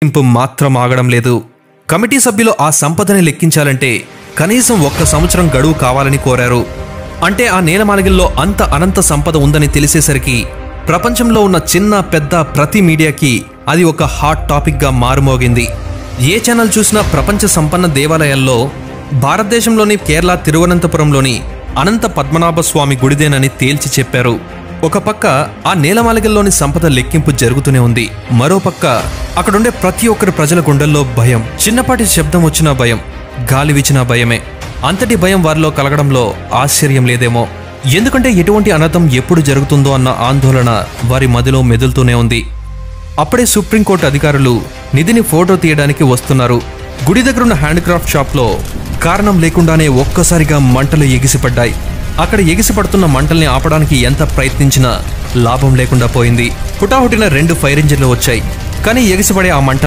లెక్కింపు మాత్రం ఆగడం లేదు. కమిటీ సభ్యులు ఆ సంపదని లెక్కించాలంటే కనీసం 1 సంవత్సరం గడువు కావాలని కోరారు. అంటే ఆ నేలమాళిగల్లో అంత అనంత సంపద ఉందని తెలిసేసరికి ప్రపంచంలో ఉన్న చిన్న పెద్ద ప్రతి మీడియాకి అది ఒక హాట్ టాపిక్గా మారుమోగింది. ఏ ఛానల్ చూసినా ప్రపంచ సంపన్న దేవాలయాల్లో భారతదేశంలోని కేరళ తిరువనంతపురంలోని అనంత పద్మనాభ స్వామి గుడిదేనని తేల్చి చెప్పారు. ఒక పక్క ఆ నేలమాళిగల్లోని సంపద లెక్కింపు జరుగుతూనే ఉంది. మరోపక్క అక్కడుండే ప్రతి ఒక్కరి ప్రజల గుండెల్లో భయం. చిన్నపాటి శబ్దం వచ్చినా భయం, గాలి వీచినా భయమే. అంతటి భయం వారిలో కలగడంలో ఆశ్చర్యం లేదేమో. ఎందుకంటే ఎటువంటి అనర్థం ఎప్పుడు జరుగుతుందో అన్న ఆందోళన వారి మదిలో మెదులుతూనే ఉంది. అప్పుడే సుప్రీంకోర్టు అధికారులు నిధిని ఫోటో తీయడానికి వస్తున్నారు. గుడి దగ్గరున్న హ్యాండ్క్రాఫ్ట్ షాప్లో కారణం లేకుండానే ఒక్కసారిగా మంటలు ఎగిసిపడ్డాయి. అక్కడ ఎగిసిపడుతున్న మంటల్ని ఆపడానికి ఎంత ప్రయత్నించినా లాభం లేకుండా పోయింది. హుటాహుటిన 2 ఫైర్ ఇంజిన్లు వచ్చాయి. కానీ ఎగిసిపడే ఆ మంట